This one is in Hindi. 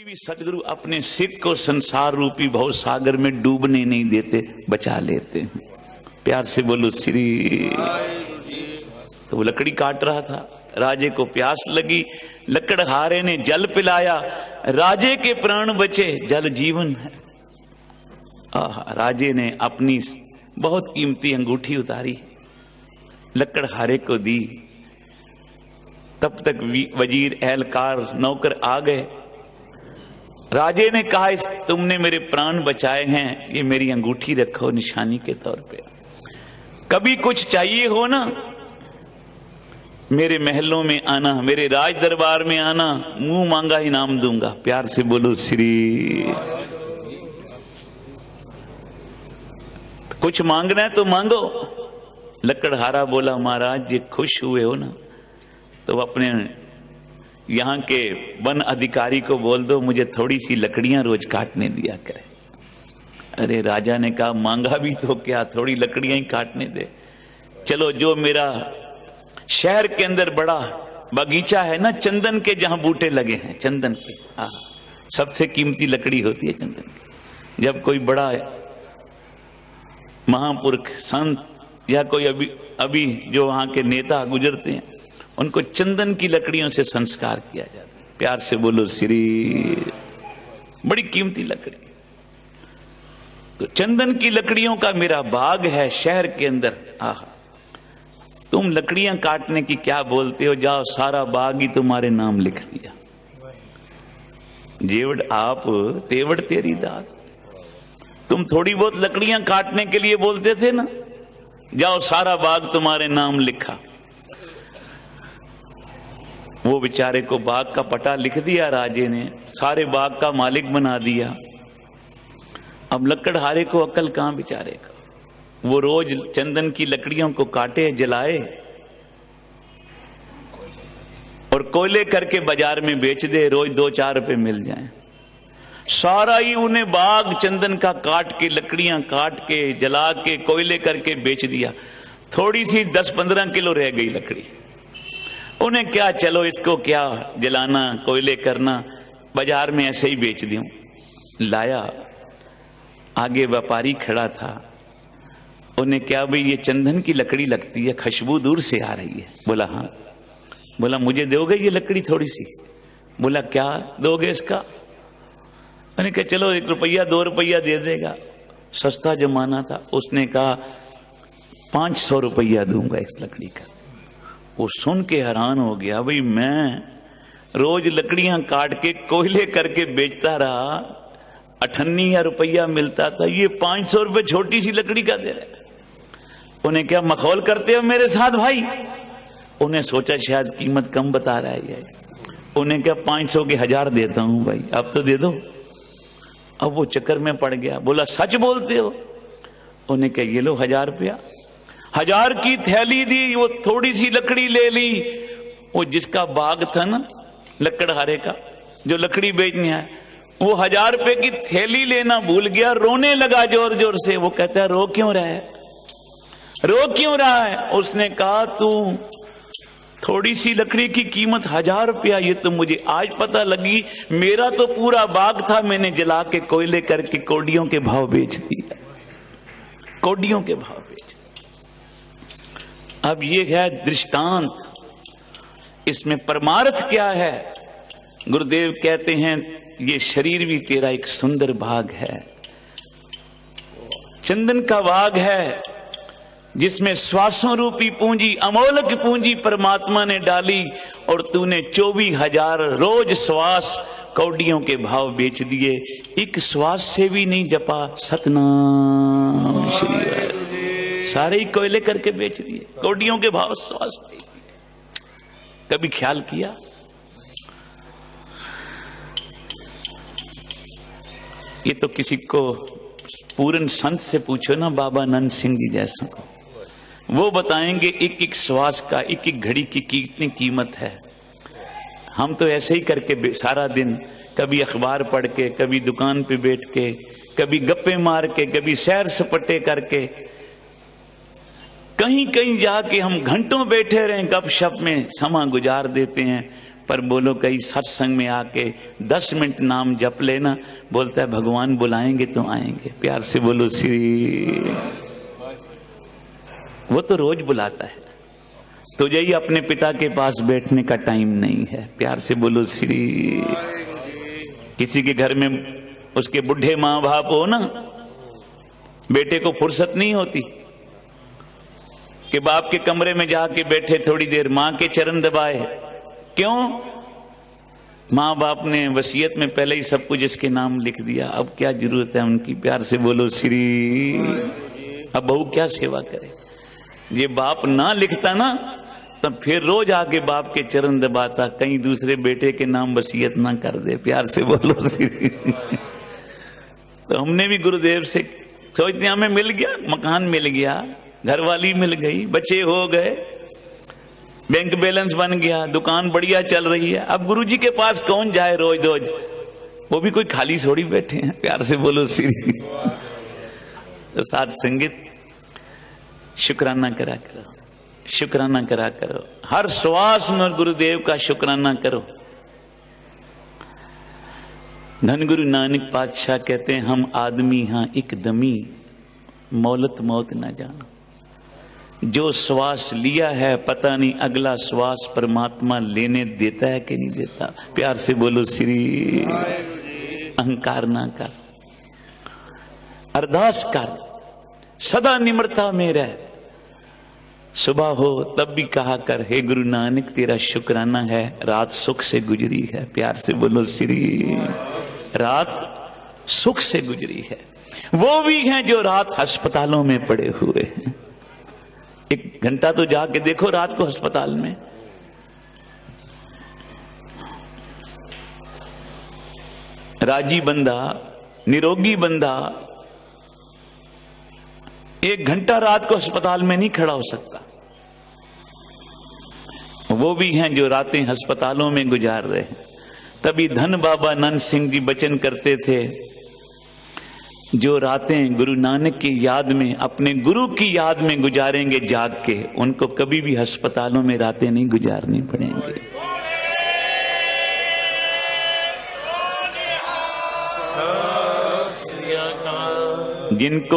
कभी भी सतगुरु अपने सिख को संसार रूपी भव सागर में डूबने नहीं देते, बचा लेते हैं। प्यार से बोलो श्री। तो वो लकड़ी काट रहा था, राजे को प्यास लगी, लकड़हारे ने जल पिलाया, राजे के प्राण बचे, जल जीवन है। राजे ने अपनी बहुत कीमती अंगूठी उतारी, लकड़हारे को दी। तब तक वजीर, एहलकार, नौकर आ गए। राजे ने कहा, तुमने मेरे प्राण बचाए हैं, ये मेरी अंगूठी रखो निशानी के तौर पे। कभी कुछ चाहिए हो ना, मेरे महलों में आना, मेरे राज दरबार में आना, मुंह मांगा इनाम दूंगा। प्यार से बोलो श्री। कुछ मांगना है तो मांगो। लकड़हारा बोला, महाराज ये खुश हुए हो ना, तो अपने यहां के वन अधिकारी को बोल दो मुझे थोड़ी सी लकड़ियां रोज काटने दिया करे। अरे राजा ने कहा, मांगा भी तो क्या, थोड़ी लकड़ियां ही काटने दे। चलो, जो मेरा शहर के अंदर बड़ा बगीचा है ना चंदन के, जहां बूटे लगे हैं चंदन के, सबसे कीमती लकड़ी होती है चंदन की। जब कोई बड़ा महापुरुष, संत या कोई अभी जो वहां के नेता गुजरते हैं, उनको चंदन की लकड़ियों से संस्कार किया जाता है। प्यार से बोलो श्री। बड़ी कीमती लकड़ी। तो चंदन की लकड़ियों का मेरा बाग है शहर के अंदर। तुम लकड़ियां काटने की क्या बोलते हो, जाओ सारा बाग ही तुम्हारे नाम लिख दिया। जेवड़ आप तेवड़ तेरी दात। तुम थोड़ी बहुत लकड़ियां काटने के लिए बोलते थे ना, जाओ सारा बाग तुम्हारे नाम लिखा। वो बेचारे को बाग का पटा लिख दिया राजे ने, सारे बाग का मालिक बना दिया। अब लकड़हारे को अकल कहां बेचारे का। वो रोज चंदन की लकड़ियों को काटे, जलाए और कोयले करके बाजार में बेच दे, रोज 2-4 रुपए मिल जाएं। सारा ही उन्हें बाग चंदन का काट के, लकड़ियां काट के, जला के, कोयले करके बेच दिया। थोड़ी सी 10-15 किलो रह गई लकड़ी। उन्हें क्या, चलो इसको क्या जलाना, कोयले करना, बाजार में ऐसे ही बेच दूं। लाया, आगे व्यापारी खड़ा था। उन्हें क्या, भाई ये चंदन की लकड़ी लगती है, खुशबू दूर से आ रही है। बोला हाँ। बोला मुझे दोगे ये लकड़ी थोड़ी सी? बोला क्या दोगे इसका? मैंने कहा चलो 1 रुपया 2 रुपया दे देगा, सस्ता जमाना था। उसने कहा 500 रुपया दूंगा इस लकड़ी का। वो सुन के हैरान हो गया, भाई मैं रोज लकड़ियां काट के कोयले करके बेचता रहा, 98 रुपया मिलता था, ये 500 रुपये छोटी सी लकड़ी का दे रहे। उन्हें क्या मखौल करते हो मेरे साथ भाई? उन्हें सोचा शायद कीमत कम बता रहा है ये। उन्हें क्या 500 के 1000 देता हूं भाई, अब तो दे दो। अब वो चक्कर में पड़ गया। बोला सच बोलते हो? उन्हें क्या, ये लो 1000 रुपया। 1000 की थैली दी, वो थोड़ी सी लकड़ी ले ली। वो जिसका बाग था ना लकड़हारे का, जो लकड़ी बेचने आया, वो 1000 रुपए की थैली लेना भूल गया, रोने लगा जोर जोर से। वो कहता है रो क्यों रहा है, रो क्यों रहा है? उसने कहा तू थोड़ी सी लकड़ी की कीमत 1000 रुपया, ये तो मुझे आज पता लगी। मेरा तो पूरा बाग था, मैंने जला के कोयले करके कोडियों के भाव बेच दिया, कोडियों के भाव बेच दिया। अब ये है दृष्टांत, इसमें परमार्थ क्या है? गुरुदेव कहते हैं ये शरीर भी तेरा एक सुंदर बाग है, चंदन का बाग है, जिसमें श्वासों रूपी पूंजी, अमोलक पूंजी परमात्मा ने डाली, और तूने 24,000 रोज श्वास कौडियों के भाव बेच दिए। एक श्वास से भी नहीं जपा सतनाम श्री, सारे ही कोयले करके बेच दिए, कौडियों के भाव श्वास। कभी ख्याल किया? ये तो किसी को पूर्ण संत से पूछो ना, बाबा नंद सिंह जी जैसा, वो बताएंगे एक एक श्वास का, एक एक घड़ी की कितनी कीमत है। हम तो ऐसे ही करके सारा दिन, कभी अखबार पढ़ के, कभी दुकान पे बैठ के, कभी गप्पे मार के, कभी सैर सपाटे करके, कहीं कहीं जाके हम घंटों बैठे रहे गपशप में, समा गुजार देते हैं। पर बोलो कहीं सत्संग में आके 10 मिनट नाम जप लेना, बोलता है भगवान बुलाएंगे तो आएंगे। प्यार से बोलो श्री। वो तो रोज बुलाता है, तुझे ही अपने पिता के पास बैठने का टाइम नहीं है। प्यार से बोलो श्री। किसी के घर में उसके बुढ़े माँ बाप हो ना, बेटे को फुर्सत नहीं होती कि बाप के कमरे में जाके बैठे थोड़ी देर मां के चरण दबाए। क्यों? मां बाप ने वसीयत में पहले ही सब कुछ इसके नाम लिख दिया, अब क्या जरूरत है उनकी। प्यार से बोलो श्री। अब बहू क्या सेवा करे। ये बाप ना लिखता ना तब फिर रोज आके बाप के चरण दबाता, कहीं दूसरे बेटे के नाम वसीयत ना कर दे। प्यार से बोलो श्री। तो हमने भी गुरुदेव से सोचते हमें मिल गया, मकान मिल गया, घरवाली मिल गई, बच्चे हो गए, बैंक बैलेंस बन गया, दुकान बढ़िया चल रही है, अब गुरुजी के पास कौन जाए रोज रोज। वो भी कोई खाली थोड़ी बैठे हैं। प्यार से बोलो श्री। तो साथ संगीत शुक्राना करा करो, शुक्राना करा करो। हर श्वास में गुरुदेव का शुक्राना करो। धन गुरु नानक पातशाह कहते हैं हम आदमी हां एकदमी, मौलत मौत ना जाना। जो श्वास लिया है पता नहीं अगला श्वास परमात्मा लेने देता है कि नहीं देता। प्यार से बोलो श्री। अहंकार ना कर, अरदास कर, सदा निम्रता में रह। सुबह हो तब भी कहा कर हे गुरु नानक तेरा शुक्राना है रात सुख से गुजरी है। प्यार से बोलो श्री। रात सुख से गुजरी है। वो भी हैं जो रात अस्पतालों में पड़े हुए हैं। 1 घंटा तो जाके देखो रात को अस्पताल में। राजी बंदा, निरोगी बंदा 1 घंटा रात को अस्पताल में नहीं खड़ा हो सकता। वो भी हैं जो रातें अस्पतालों में गुजार रहे हैं। तभी धन बाबा नंद सिंह जी वचन करते थे, जो रातें गुरु नानक की याद में, अपने गुरु की याद में गुजारेंगे जाग के, उनको कभी भी अस्पतालों में रातें नहीं गुजारनी पड़ेंगी। जिनको